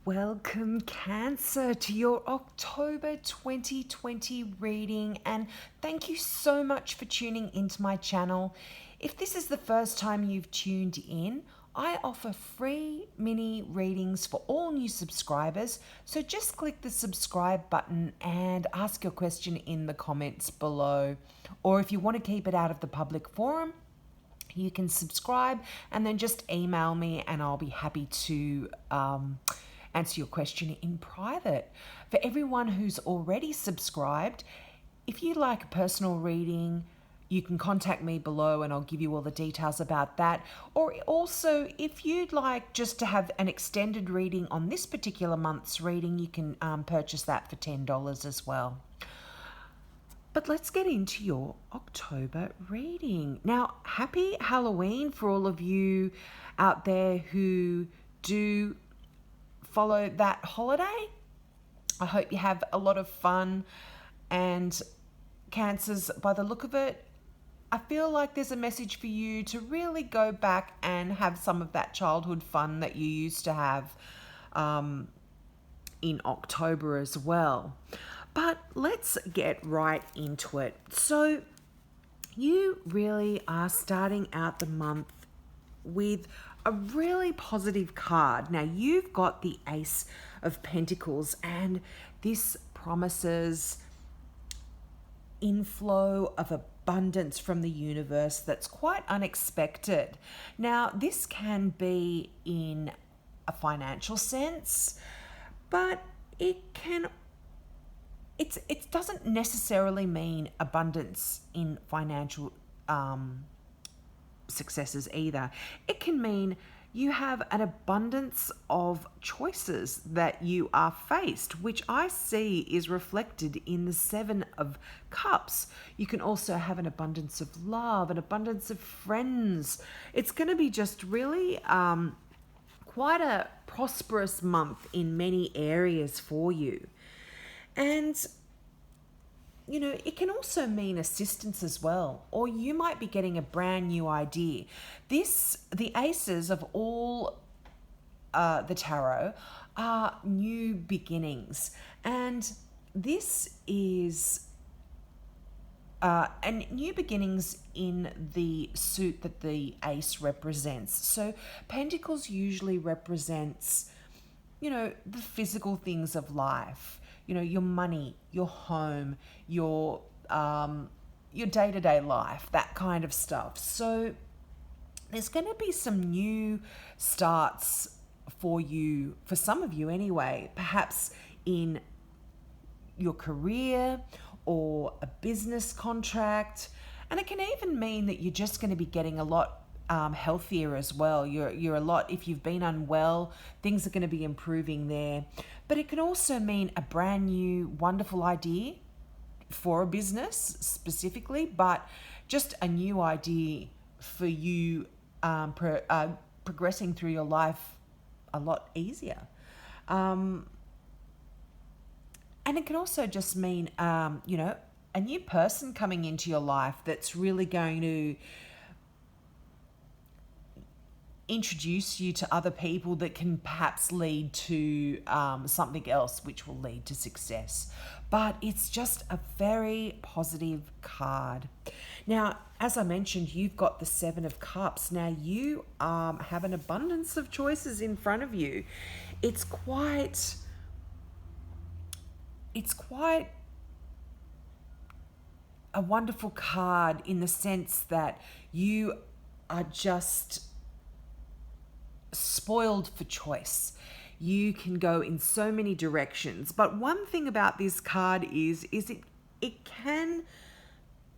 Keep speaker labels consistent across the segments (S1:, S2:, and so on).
S1: Welcome, Cancer, to your October 2020 reading, and thank you so much for tuning into my channel. If this is the first time you've tuned in, I offer free mini readings for all new subscribers, so just click the subscribe button and ask your question in the comments below. Or if you want to keep it out of the public forum, you can subscribe and then just email me and I'll be happy to answer your question in private. For everyone who's already subscribed, if you'd like a personal reading, you can contact me below and I'll give you all the details about that. Or also, if you'd like just to have an extended reading on this particular month's reading, you can purchase that for $10 as well. But let's get into your October reading. Now, happy Halloween for all of you out there who do follow that holiday. I hope you have a lot of fun, and Cancers, by the look of it, I feel like there's a message for you to really go back and have some of that childhood fun that you used to have in October as well. But let's get right into it. So you really are starting out the month with a really positive card. Now you've got the Ace of Pentacles, and this promises inflow of abundance from the universe that's quite unexpected. Now this can be in a financial sense, but it doesn't necessarily mean abundance in financial successes either. It can mean you have an abundance of choices that you are faced, which I see is reflected in the Seven of Cups. You can also have an abundance of love, an abundance of friends. It's going to be just really quite a prosperous month in many areas for you. And you know, it can also mean assistance as well, or you might be getting a brand new idea. The aces of all the tarot are new beginnings, and this is and new beginnings in the suit that the ace represents. So Pentacles usually represents, you know, the physical things of life. You know, your money, your home, your day-to-day life, that kind of stuff. So there's going to be some new starts for you, for some of you anyway, perhaps in your career or a business contract. And it can even mean that you're just going to be getting a lot healthier as well. You're a lot, if you've been unwell, things are going to be improving there. But it can also mean a brand new wonderful idea for a business specifically, but just a new idea for you progressing through your life a lot easier. And it can also just mean you know, a new person coming into your life that's really going to introduce you to other people that can perhaps lead to something else, which will lead to success. But it's just a very positive card. Now, as I mentioned, you've got the Seven of Cups. Now you have an abundance of choices in front of you. It's quite a wonderful card in the sense that you are just spoiled for choice. You can go in so many directions. But one thing about this card is it can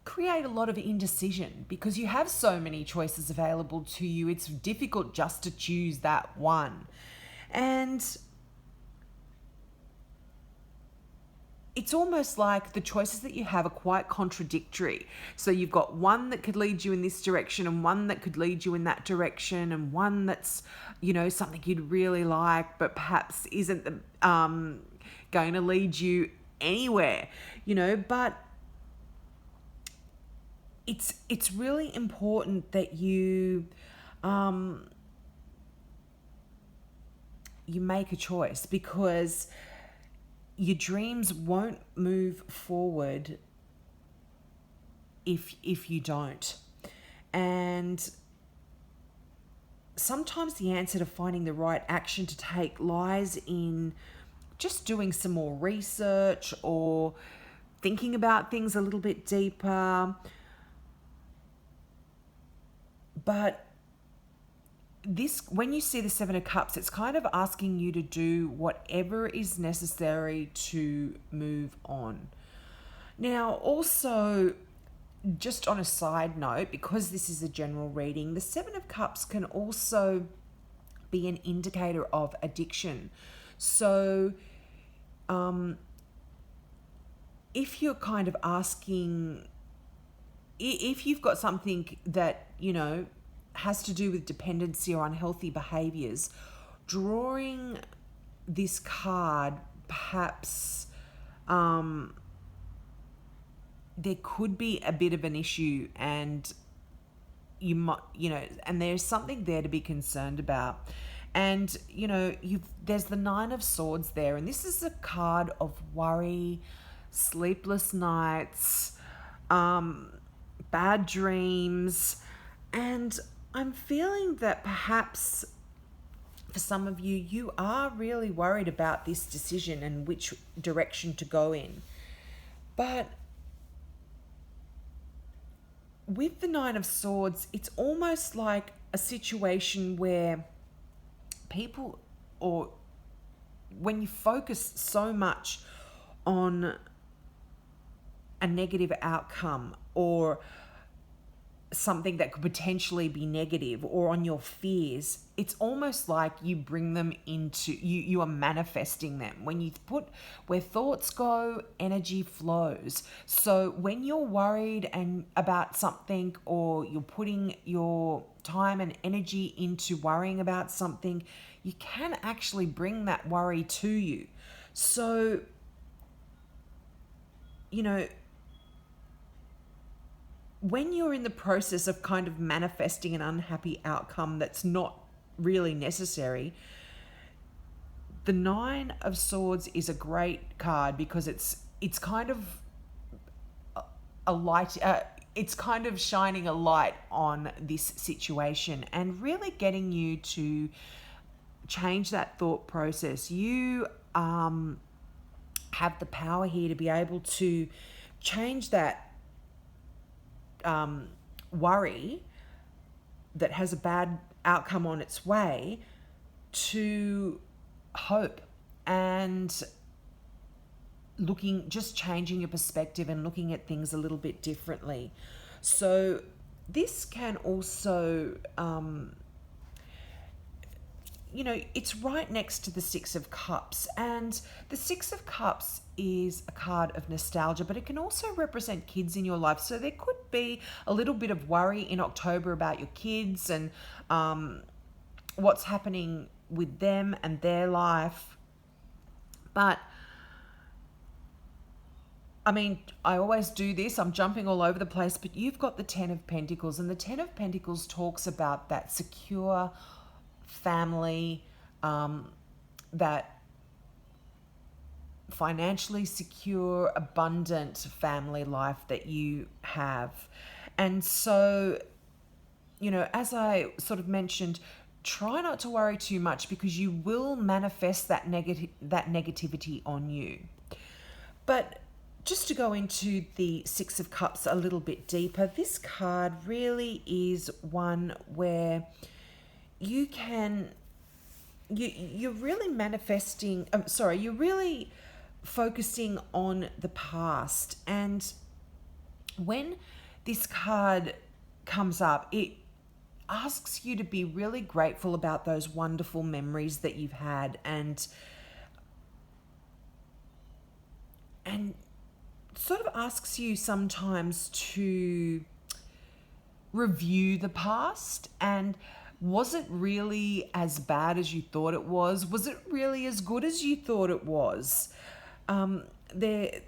S1: create a lot of indecision because you have so many choices available to you. It's difficult just to choose that one. And it's almost like the choices that you have are quite contradictory. So you've got one that could lead you in this direction and one that could lead you in that direction, and one that's, you know, something you'd really like but perhaps isn't going to lead you anywhere, you know. But it's really important that you you make a choice, because your dreams won't move forward if you don't. And sometimes the answer to finding the right action to take lies in just doing some more research or thinking about things a little bit deeper. But this, when you see the Seven of Cups, it's kind of asking you to do whatever is necessary to move on. Now, also, just on a side note, because this is a general reading, the Seven of Cups can also be an indicator of addiction. So, if you're kind of asking, if you've got something that, has to do with dependency or unhealthy behaviors, drawing this card, perhaps there could be a bit of an issue, and you might, and there's something there to be concerned about. And, there's the Nine of Swords there, and this is a card of worry, sleepless nights, bad dreams. And I'm feeling that perhaps for some of you, you are really worried about this decision and which direction to go in. But with the Nine of Swords, it's almost like a situation where people, or when you focus so much on a negative outcome or something that could potentially be negative, or on your fears, it's almost like you bring them into you are manifesting them. When you put, where thoughts go, energy flows. So when you're worried and about something, or you're putting your time and energy into worrying about something, you can actually bring that worry to you. So, when you're in the process of kind of manifesting an unhappy outcome that's not really necessary, the Nine of Swords is a great card, because it's kind of a light, it's kind of shining a light on this situation and really getting you to change that thought process. You have the power here to be able to change that worry that has a bad outcome on its way to hope, and just changing your perspective and looking at things a little bit differently. So this can also, it's right next to the Six of Cups, and the Six of Cups is a card of nostalgia, but it can also represent kids in your life. So there could be a little bit of worry in October about your kids and what's happening with them and their life. But I always do this, I'm jumping all over the place, but you've got the Ten of Pentacles, and the Ten of Pentacles talks about that secure family, that financially secure, abundant family life that you have. And so, as I sort of mentioned, try not to worry too much, because you will manifest that negativity on you. But just to go into the Six of Cups a little bit deeper, this card really is one where you can, you're really manifesting, you're really focusing on the past. And when this card comes up, it asks you to be really grateful about those wonderful memories that you've had, and sort of asks you sometimes to review the past, and was it really as bad as you thought it was? Was it really as good as you thought it was? It's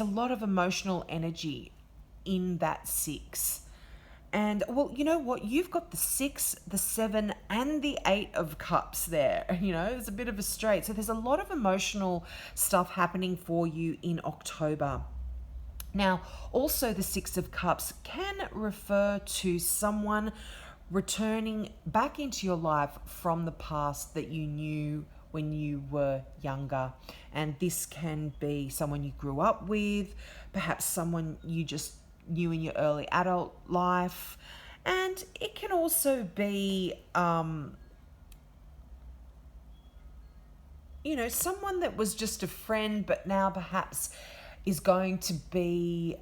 S1: a lot of emotional energy in that six. And well, you know what? You've got the 6, the 7, and the 8 of cups there. You know, it's a bit of a straight. So there's a lot of emotional stuff happening for you in October. Now, also the 6 of Cups can refer to someone returning back into your life from the past that you knew when you were younger. And this can be someone you grew up with, perhaps someone you just knew in your early adult life. And it can also be, someone that was just a friend, but now perhaps is going to be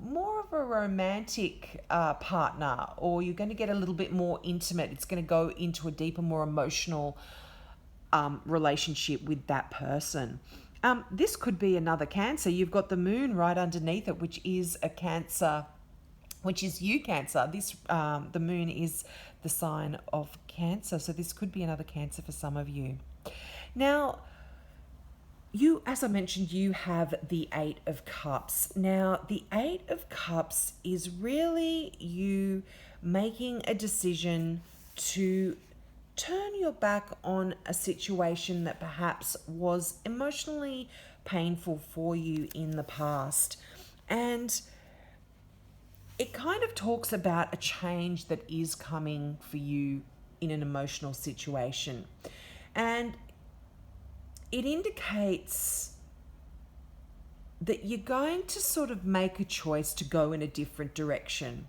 S1: more of a romantic partner, or you're going to get a little bit more intimate. It's going to go into a deeper, more emotional relationship with that person. This could be another Cancer. You've got the moon right underneath it, which is a Cancer, which is you, Cancer. This the moon is the sign of Cancer, so this could be another Cancer for some of you. Now, you, as I mentioned, you have the 8 of Cups. Now, the 8 of Cups is really you making a decision to turn your back on a situation that perhaps was emotionally painful for you in the past. And it kind of talks about a change that is coming for you in an emotional situation. And it indicates that you're going to sort of make a choice to go in a different direction.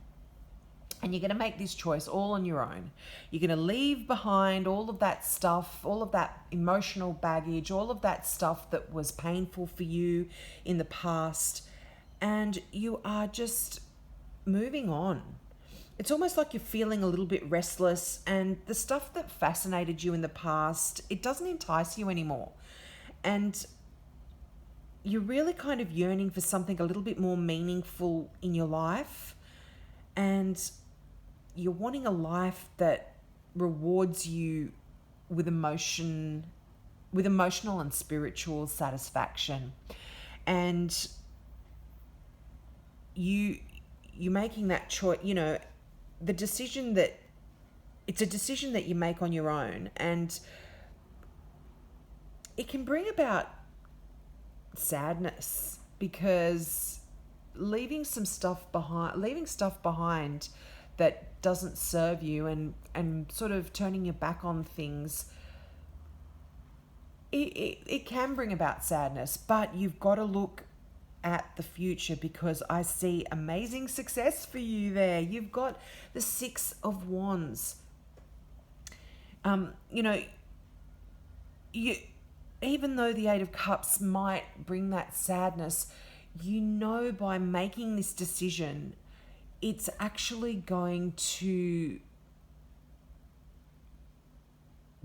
S1: And you're going to make this choice all on your own. You're going to leave behind all of that stuff, all of that emotional baggage, all of that stuff that was painful for you in the past. And you are just moving on. It's almost like you're feeling a little bit restless, and the stuff that fascinated you in the past, it doesn't entice you anymore. And you're really kind of yearning for something a little bit more meaningful in your life. And you're wanting a life that rewards you with emotional and spiritual satisfaction. And you're making that choice, the decision that it's a decision that you make on your own, and it can bring about sadness because leaving stuff behind that doesn't serve you, and sort of turning your back on things, it can bring about sadness. But you've got to look at the future, because I see amazing success for you there. You've got the 6 of Wands. You even though the 8 of Cups might bring that sadness, by making this decision, it's actually going to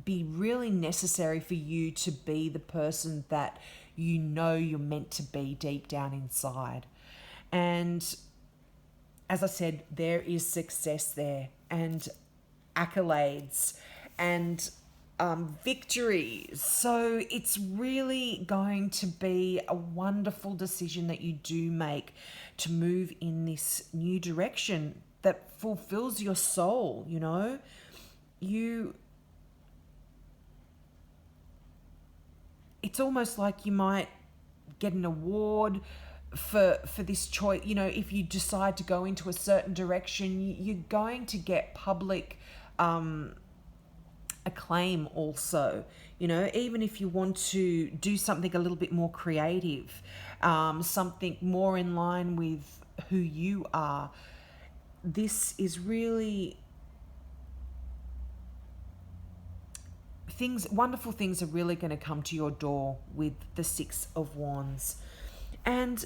S1: be really necessary for you to be the person that you're meant to be deep down inside. And as I said, there is success there, and accolades, and victory. So it's really going to be a wonderful decision that you do make to move in this new direction that fulfills your soul. It's almost like you might get an award for this choice. If you decide to go into a certain direction, you're going to get public acclaim also. Even if you want to do something a little bit more creative, something more in line with who you are, this is really wonderful things are really going to come to your door with the 6 of Wands. And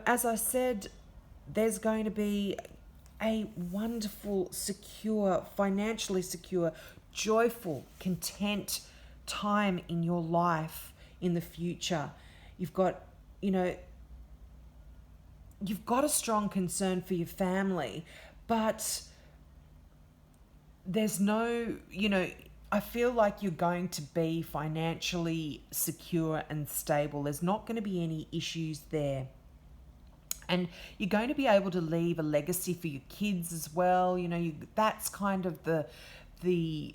S1: as I said, there's going to be a wonderful, secure, financially secure, joyful, content time in your life in the future. You've got a strong concern for your family, but there's no, I feel like you're going to be financially secure and stable. There's not going to be any issues there. And you're going to be able to leave a legacy for your kids as well. That's kind of the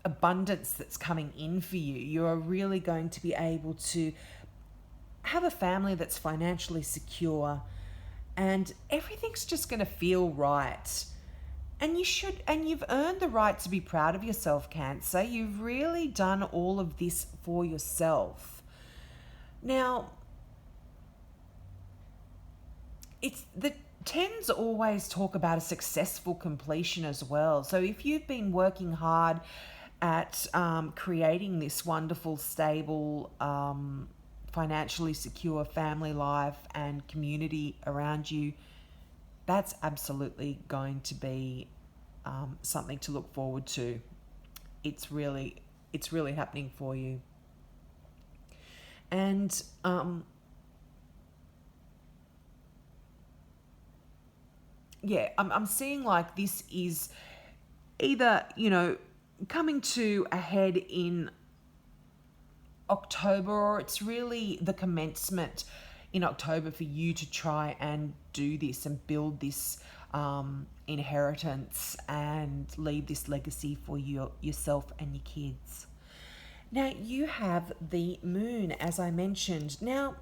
S1: abundance that's coming in for you. You're really going to be able to have a family that's financially secure, and everything's just going to feel right. And you've earned the right to be proud of yourself, Cancer. You've really done all of this for yourself. Now, it's the tens always talk about a successful completion as well. So if you've been working hard at creating this wonderful, stable, financially secure family life and community around you, that's absolutely going to be something to look forward to. It's really happening for you. And I'm seeing like this is either, coming to a head in October, or it's really the commencement in October for you to try and do this and build this inheritance and leave this legacy for yourself and your kids. Now, you have the moon, as I mentioned. Now,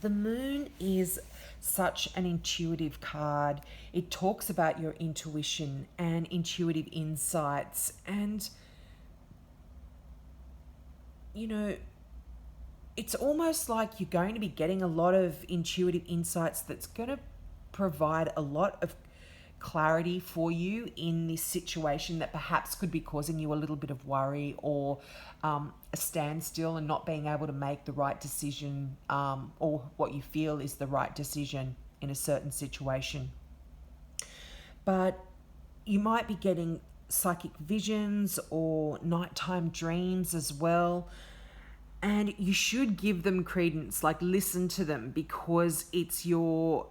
S1: the moon is such an intuitive card. It talks about your intuition and intuitive insights. And, it's almost like you're going to be getting a lot of intuitive insights that's going to provide a lot of clarity for you in this situation that perhaps could be causing you a little bit of worry, or a standstill and not being able to make the right decision, or what you feel is the right decision in a certain situation. But you might be getting psychic visions or nighttime dreams as well. And you should give them credence, like listen to them, because it's your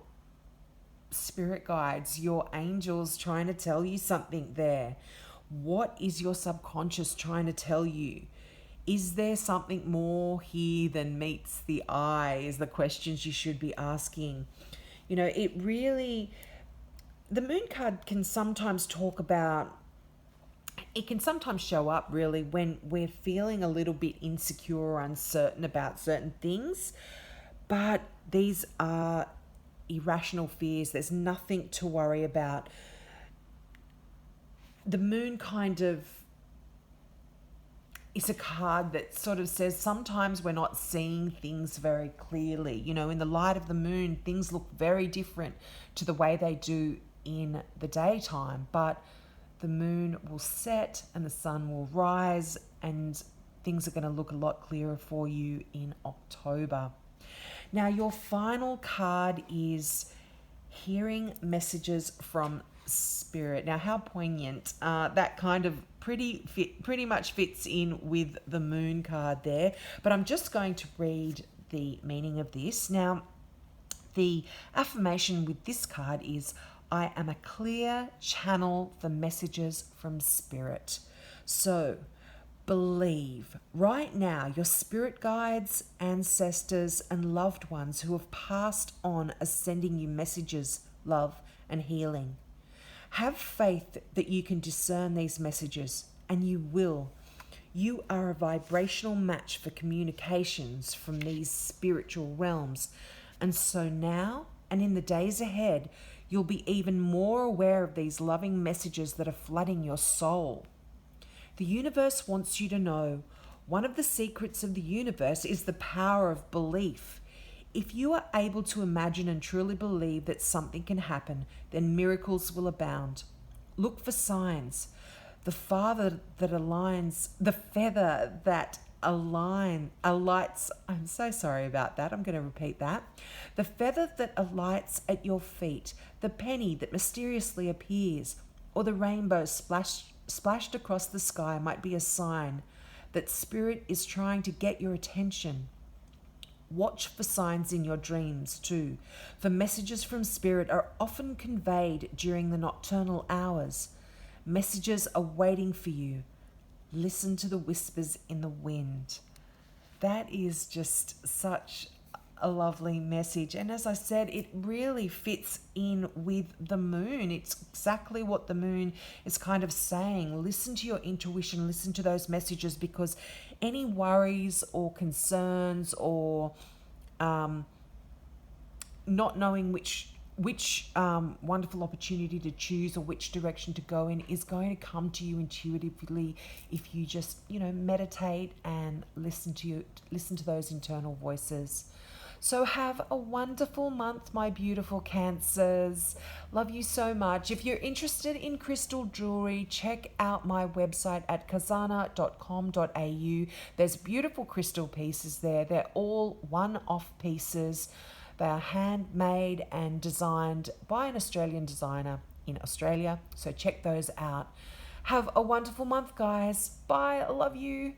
S1: spirit guides, your angels trying to tell you something there. What is your subconscious trying to tell you? Is there something more here than meets the eye? Is the questions you should be asking. The moon card can sometimes talk about, it can sometimes show up really when we're feeling a little bit insecure or uncertain about certain things. But these are irrational fears. There's nothing to worry about. The moon kind of is a card that sort of says sometimes we're not seeing things very clearly. In the light of the moon, things look very different to the way they do in the daytime. But the moon will set and the sun will rise, and things are going to look a lot clearer for you in October. Now, your final card is hearing messages from spirit. Now, how poignant. That kind of pretty much fits in with the moon card there. But I'm just going to read the meaning of this. Now, the affirmation with this card is, I am a clear channel for messages from spirit. So, believe right now your spirit guides, ancestors, and loved ones who have passed on are sending you messages, love, and healing. Have faith that you can discern these messages, and you will. You are a vibrational match for communications from these spiritual realms. And so now and in the days ahead, you'll be even more aware of these loving messages that are flooding your soul. The universe wants you to know one of the secrets of the universe is the power of belief. If you are able to imagine and truly believe that something can happen, then miracles will abound. Look for signs. The feather that alights, I'm so sorry about that, I'm going to repeat that. The feather that alights at your feet, the penny that mysteriously appears, or the rainbow splashed across the sky might be a sign that spirit is trying to get your attention. Watch for signs in your dreams too, for messages from spirit are often conveyed during the nocturnal hours. Messages are waiting for you. Listen to the whispers in the wind. That is just such a lovely message. And as I said, it really fits in with the moon. It's exactly what the moon is kind of saying. Listen to your intuition, listen to those messages, because any worries or concerns or not knowing which wonderful opportunity to choose or which direction to go in is going to come to you intuitively if you just meditate and listen to those internal voices. So have a wonderful month, my beautiful Cancers. Love you so much. If you're interested in crystal jewelry, check out my website at kazana.com.au. There's beautiful crystal pieces there. They're all one-off pieces. They are handmade and designed by an Australian designer in Australia. So check those out. Have a wonderful month, guys. Bye. I love you.